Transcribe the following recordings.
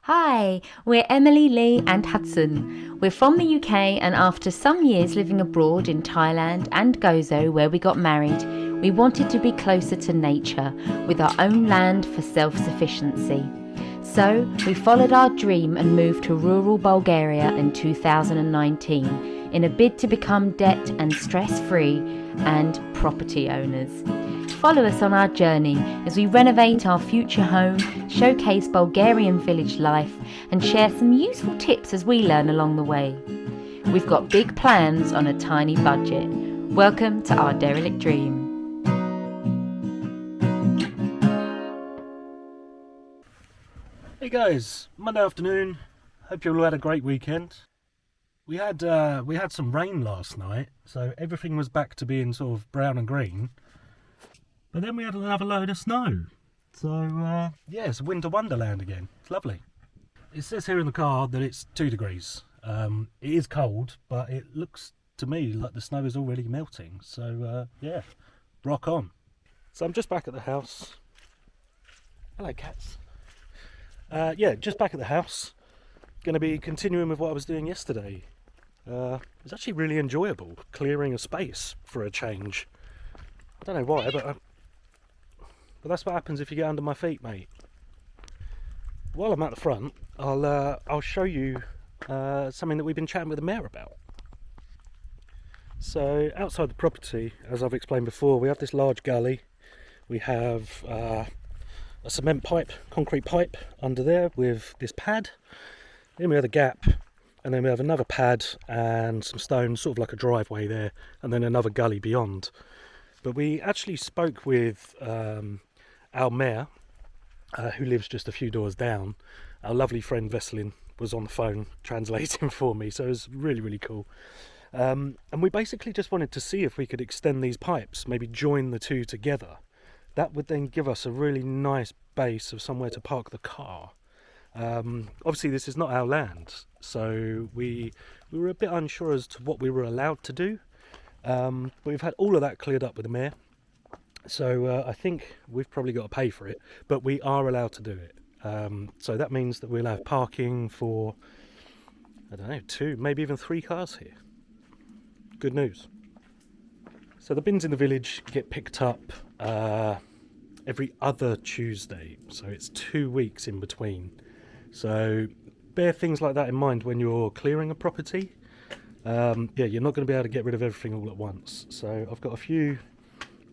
Hi, we're Emily, Lee and Hudson. We're from the UK, and after some years living abroad in Thailand and Gozo where we got married, we wanted to be closer to nature with our own land for self-sufficiency. So we followed our dream and moved to rural Bulgaria in 2019 in a bid to become debt and stress-free and property owners. Follow us on our journey as we renovate our future home, showcase Bulgarian village life and share some useful tips as we learn along the way. We've got big plans on a tiny budget. Welcome to Our Derelict Dream. Hey guys, Monday afternoon. Hope you all had a great weekend. We had some rain last night, so everything was back to being sort of brown and green. But then we had another load of snow. So yeah, it's a winter wonderland again. It's lovely. It says here in the car that it's 2 degrees. It is cold, but it looks to me like the snow is already melting. So yeah, rock on. So I'm just back at the house. Hello cats. Yeah, just back at the house. Going to be continuing with what I was doing yesterday. It was actually really enjoyable, clearing a space for a change. I don't know why, but that's what happens if you get under my feet, mate. While I'm at the front, I'll show you something that we've been chatting with the mayor about. So outside the property, as I've explained before, we have this large gully. We have a cement pipe, concrete pipe under there with this pad. Then we have a gap, and then we have another pad and some stones, sort of like a driveway there, and then another gully beyond. But we actually spoke with our mayor, who lives just a few doors down. Our lovely friend Veselin was on the phone translating for me, so it was really, really cool. And we basically just wanted to see if we could extend these pipes, maybe join the two together. That would then give us a really nice base of somewhere to park the car. Obviously this is not our land, so we were a bit unsure as to what we were allowed to do. But we've had all of that cleared up with the mayor, so I think we've probably got to pay for it, but we are allowed to do it. So that means that we'll have parking for, I don't know, 2, maybe even 3 cars here. Good news. So the bins in the village get picked up every other Tuesday, so it's 2 weeks in between. So bear things like that in mind when you're clearing a property. Yeah, you're not going to be able to get rid of everything all at once. So I've got a few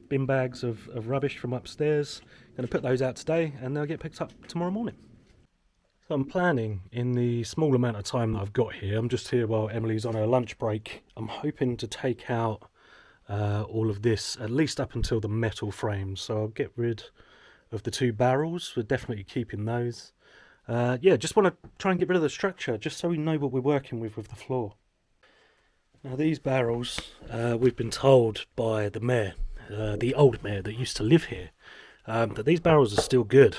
bin bags of rubbish from upstairs. Going to put those out today, and they'll get picked up tomorrow morning. So I'm planning, in the small amount of time that I've got here, I'm just here while Emily's on her lunch break, I'm hoping to take out all of this, at least up until the metal frames. So I'll get rid of the 2 barrels. We're definitely keeping those. Yeah, just want to try and get rid of the structure, just so we know what we're working with the floor. Now these barrels, we've been told by the mayor, the old mayor that used to live here, that these barrels are still good.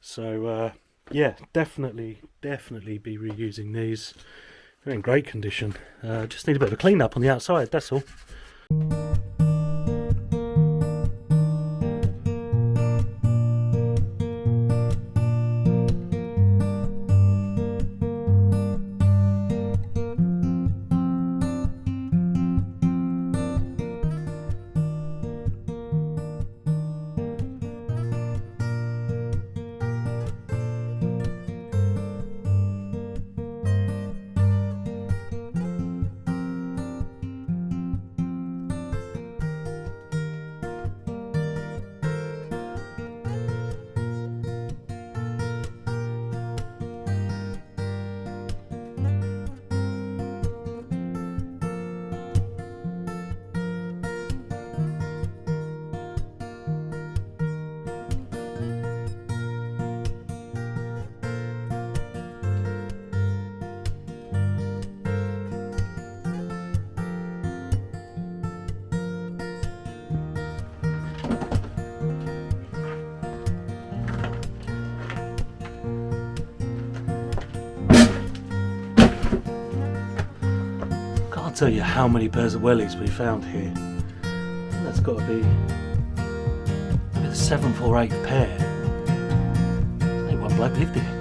So yeah, definitely be reusing these. They're in great condition. Just need a bit of a clean up on the outside, that's all. Tell you how many pairs of wellies we found here. That's got to be maybe the 7th or 8th pair. Hey, one bloke lived here.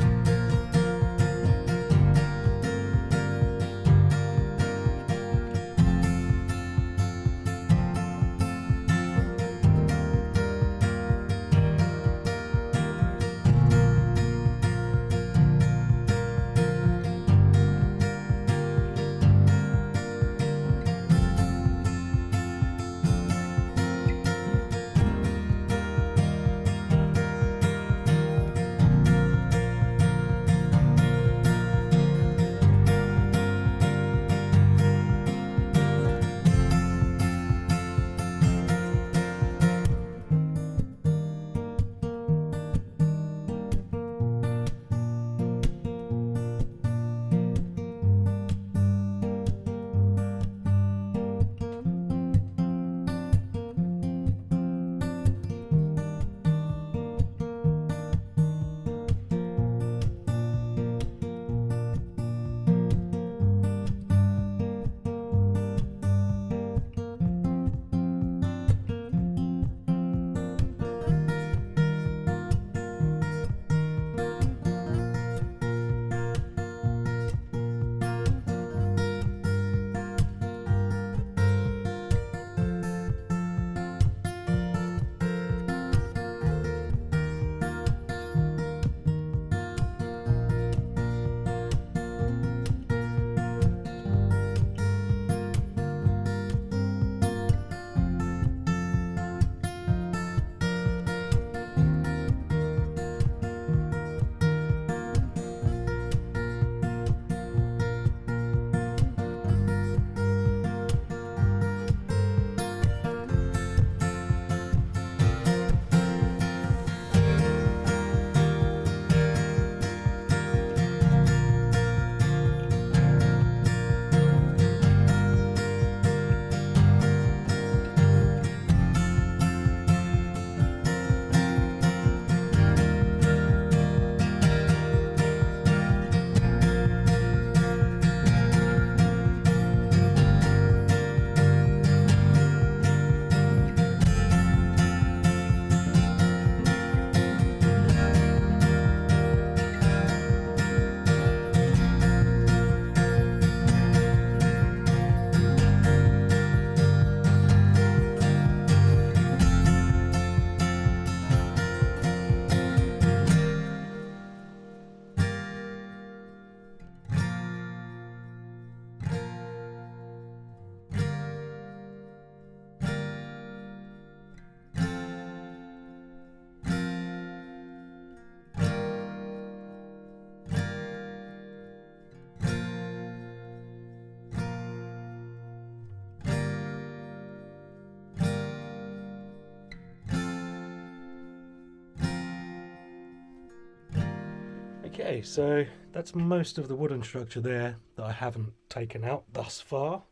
Okay, so that's most of the wooden structure there that I haven't taken out thus far.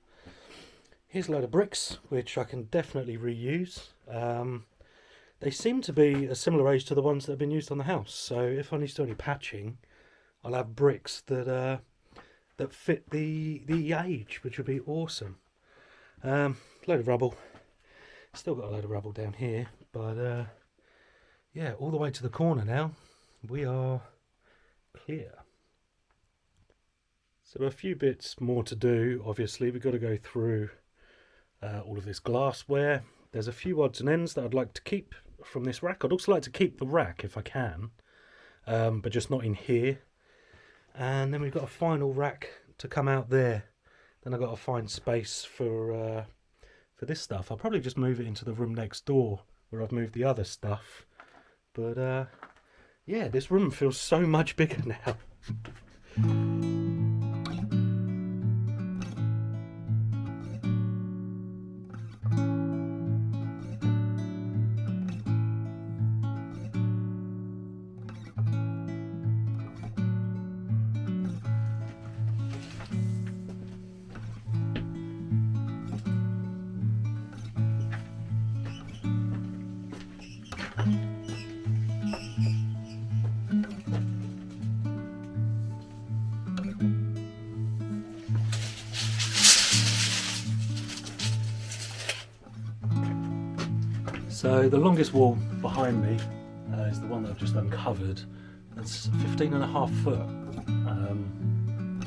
Here's a load of bricks, which I can definitely reuse. They seem to be a similar age to the ones that have been used on the house, so if I need to do any patching, I'll have bricks that fit the age, which would be awesome. Load of rubble. Still got a load of rubble down here, but yeah, all the way to the corner now. We are clear. So a few bits more to do. Obviously, we've got to go through all of this glassware. There's a few odds and ends that I'd like to keep from this rack. I'd also like to keep the rack if I can, but just not in here. And then we've got a final rack to come out there. Then I've got to find space for this stuff. I'll probably just move it into the room next door where I've moved the other stuff. But yeah, this room feels so much bigger now. So the longest wall behind me is the one that I've just uncovered. That's 15.5 foot.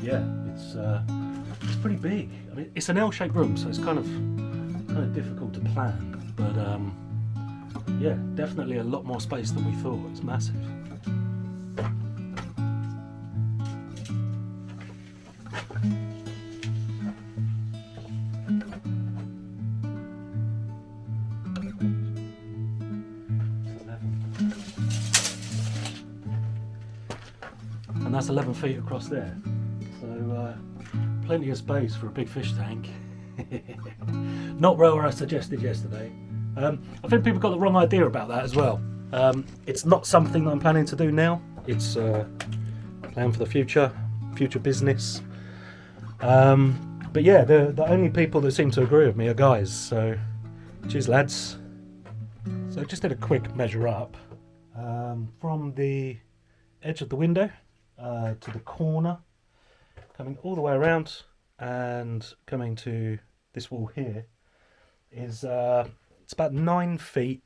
Yeah, it's pretty big. I mean, it's an L-shaped room, so it's kind of difficult to plan. But yeah, definitely a lot more space than we thought. It's massive. And that's 11 feet across there, so plenty of space for a big fish tank. Not where I suggested yesterday. I think people got the wrong idea about that as well. It's not something that I'm planning to do now. It's a plan for the future business. But yeah, the only people that seem to agree with me are guys, so cheers lads. So I just did a quick measure up from the edge of the window to the corner, coming all the way around and coming to this wall here is it's about 9 feet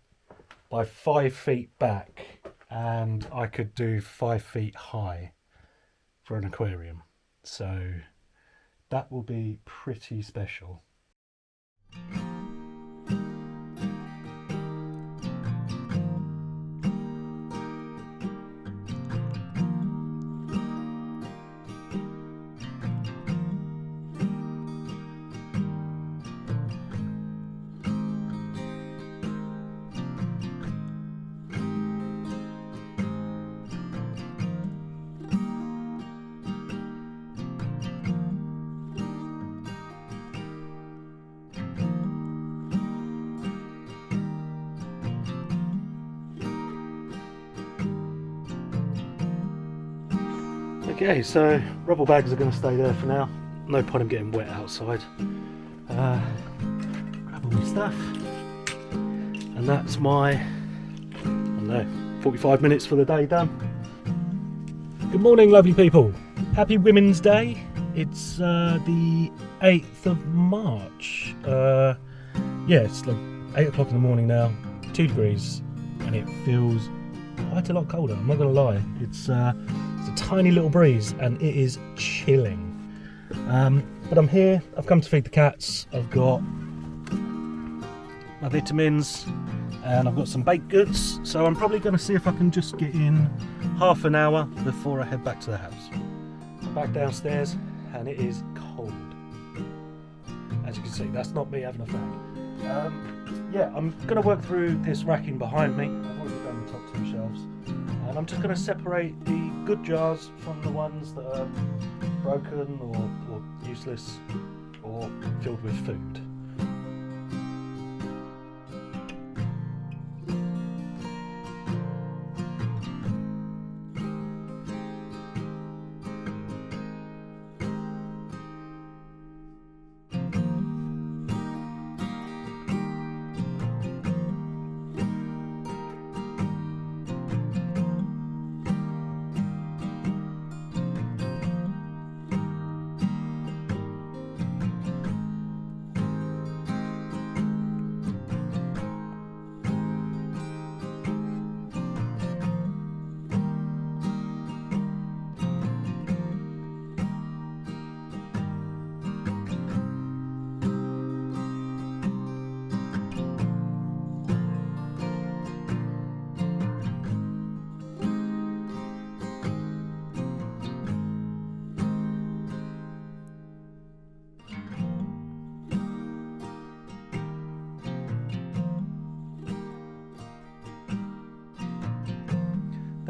by 5 feet back, and I could do 5 feet high for an aquarium, so that will be pretty special. Okay, so rubble bags are going to stay there for now. No point in getting wet outside. Grab all my stuff, and that's my, I don't know, 45 minutes for the day done. Good morning, lovely people. Happy Women's Day. It's the 8th of March. Yeah, it's like 8 o'clock in the morning now, 2 degrees, and it feels quite a lot colder. I'm not going to lie. It's a tiny little breeze and it is chilling. But I'm here, I've come to feed the cats. I've got my vitamins and I've got some baked goods. So I'm probably going to see if I can just get in half an hour before I head back to the house. I'm back downstairs and it is cold. As you can see, that's not me having a fan. Yeah, I'm going to work through this racking behind me. I've already done the top 2 shelves. And I'm just going to separate the good jars from the ones that are broken or useless or filled with food.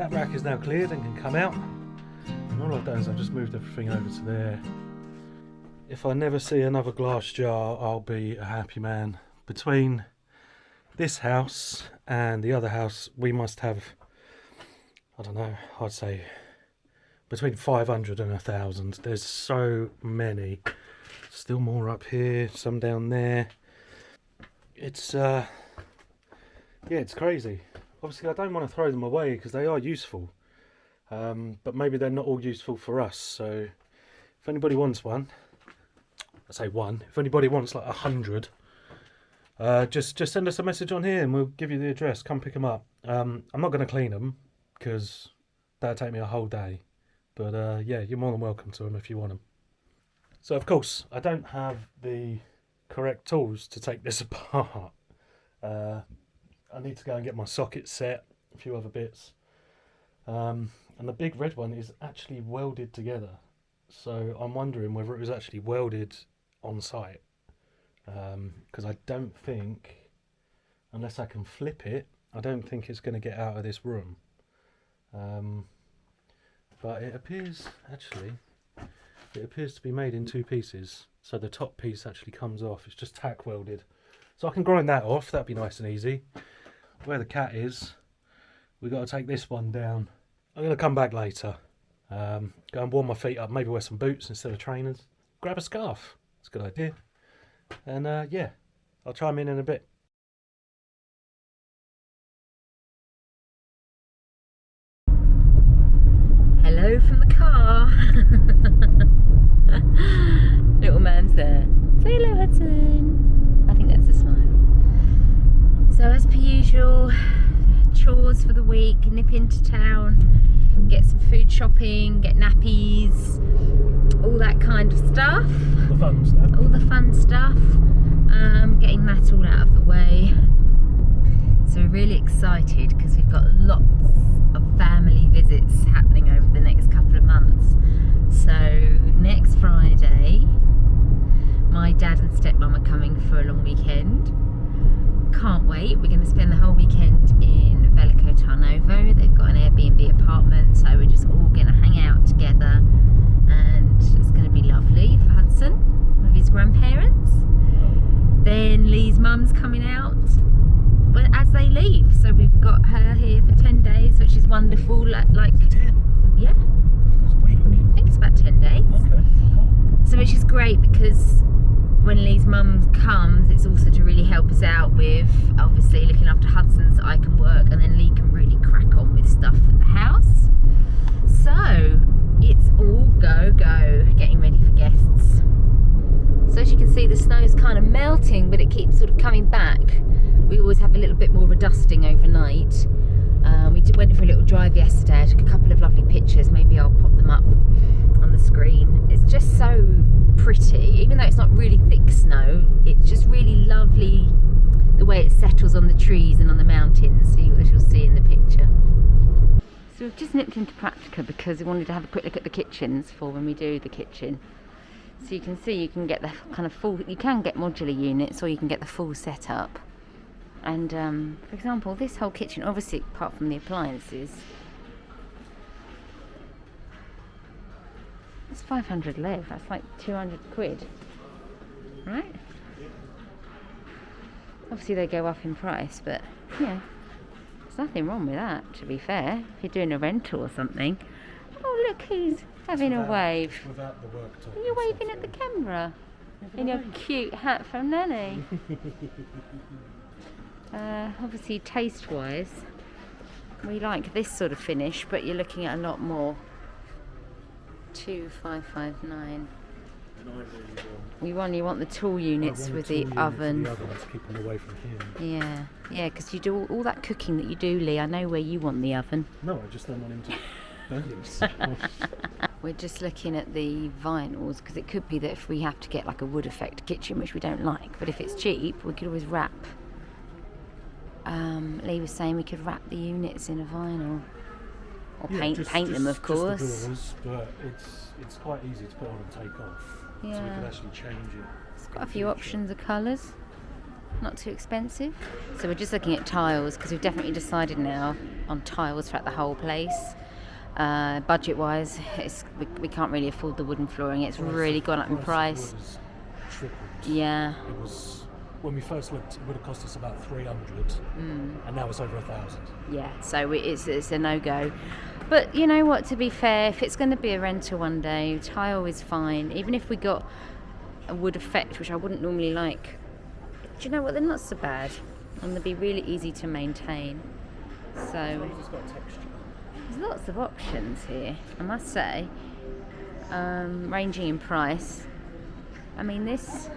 that rack is now cleared and can come out. And all I've done is I've just moved everything over to there. If I never see another glass jar, I'll be a happy man. Between this house and the other house, we must have, I don't know, I'd say between 500 and 1,000. There's so many. Still more up here, some down there. It's yeah, it's crazy. Obviously I don't want to throw them away because they are useful, but maybe they're not all useful for us. So if anybody wants one, I say one, if anybody wants like 100, just send us a message on here and we'll give you the address. Come pick them up. I'm not going to clean them because that'll take me a whole day, but yeah, you're more than welcome to them if you want them. So of course I don't have the correct tools to take this apart. I need to go and get my socket set, a few other bits, and the big red one is actually welded together, so I'm wondering whether it was actually welded on site, because I don't think, unless I can flip it, I don't think it's going to get out of this room, but it appears to be made in two pieces, so the top piece actually comes off. It's just tack welded, so I can grind that off. That'd be nice and easy. Where the cat is, we've got to take this one down. I'm going to come back later, go and warm my feet up, maybe wear some boots instead of trainers, grab a scarf, it's a good idea, and yeah, I'll chime in a bit. Hello from the car. Little man's there. Say hello, Hudson. I think that's a smile. So as per usual, chores for the week, nip into town, get some food shopping, get nappies, all that kind of stuff. The fun stuff. All the fun stuff. Getting that all out of the way. So we're really excited because we've got lots of family visits happening over the next couple of months. So next Friday, my dad and stepmom are coming for a long weekend. Can't wait. We're going to spend the whole weekend in Veliko Tarnovo. They've got an Airbnb apartment, so we're just all going to hang out together, and it's going to be lovely for Hudson with his grandparents. Then Lee's mum's coming out as they leave, so we've got her here for 10 days, which is wonderful. Like 10? Yeah, It's a week. I think it's about 10 days. Okay, cool. So which is great, because when Lee's mum comes, it's also to really help us out with obviously looking after Hudson, so I can work and then Lee can really crack on with stuff at the house. So it's all go getting ready for guests. So as you can see, the snow's kind of melting, but it keeps sort of coming back. We always have a little bit more of a dusting overnight. We went for a little drive yesterday. I took a couple of lovely pictures. Maybe I'll pop them up on the screen. It's just so pretty, even though it's not really thick snow. It's just really lovely the way it settles on the trees and on the mountains, as you'll see in the picture. So we've just nipped into Practica because we wanted to have a quick look at the kitchens for when we do the kitchen. So you can see you can get the kind of full, you can get modular units or you can get the full setup. And for example, this whole kitchen, obviously apart from the appliances, it's 500 lev, that's like 200 quid, right? Obviously they go up in price, but yeah, there's nothing wrong with that, to be fair, if you're doing a rental or something. Oh look, who's having a wave. Without the worktop. Are you waving at the camera? In your cute hat from Nanny. Obviously taste wise we like this sort of finish, but you're looking at a lot more. 2559. You want the tall units with the oven. The oven to keep them away from him. Yeah, because you do all that cooking that you do, Lee. I know where you want the oven. No, I just don't want him to burn himself. We're just looking at the vinyls because it could be that if we have to get like a wood effect kitchen, which we don't like, but if it's cheap, we could always wrap. Lee was saying we could wrap the units in a vinyl, or paint them, of course. Just the doors, but it's quite easy to put on and take off. So we could actually change it. It's got a few options of colours. not too expensive. So we're just looking at tiles because we've definitely decided now on tiles throughout the whole place. Budget wise, we can't really afford the wooden flooring. It's really gone up in price. Tripled. Yeah. It was, when we first looked, it would have cost us about 300, and now it's over 1,000. Yeah, so it's a no-go. But you know what, to be fair, if it's going to be a rental one day, tile is fine. Even if we got a wood effect, which I wouldn't normally like, do you know what, they're not so bad. And they'll be really easy to maintain. So It's got texture. there's lots of options here, I must say, ranging in price. I mean, this,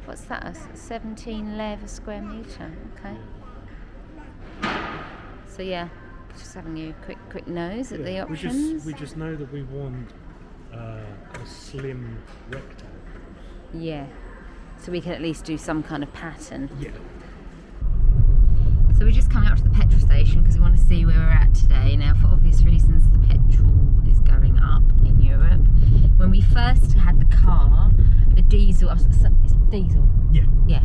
what's that, a 17 lev a square metre, okay. So yeah, just having a quick nose at the options. We just know that we want a slim rectangle. Yeah, so we can at least do some kind of pattern. Yeah. So we're just coming up to the petrol station because we want to see where we're at today. Now, for obvious reasons, the petrol is going up in Europe. When we first had the car, the diesel, it's diesel. Yeah. Yeah.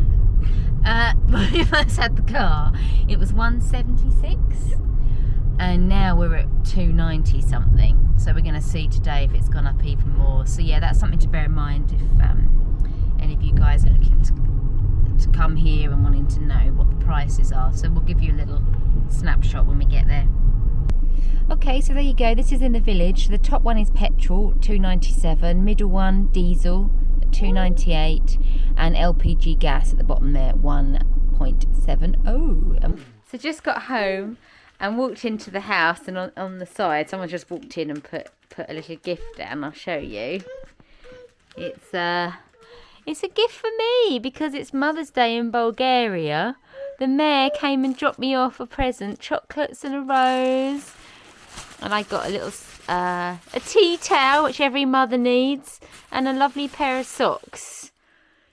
When we first had the car, it was 176. Yeah. And now we're at 290 something. So we're going to see today if it's gone up even more. So yeah, that's something to bear in mind if any of you guys are looking to come here and wanting to know what the prices are. So we'll give you a little snapshot when we get there. Okay, so there you go. This is in the village. The top one is petrol, 297. Middle one, diesel, 298. And LPG gas at the bottom there, 1.70. So just got home and walked into the house, and on the side, someone just walked in and put a little gift down. I'll show you. It's a gift for me because it's Mother's Day in Bulgaria. The mayor came and dropped me off a present, chocolates and a rose. And I got a little a tea towel, which every mother needs, and a lovely pair of socks.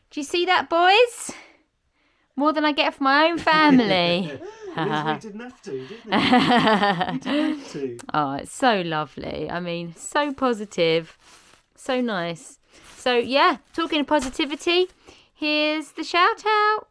Do you see that, boys? More than I get from my own family. We didn't have to, did we? We didn't have to. Oh, it's so lovely. I mean, so positive, so nice. So yeah, talking of positivity, here's the shout out.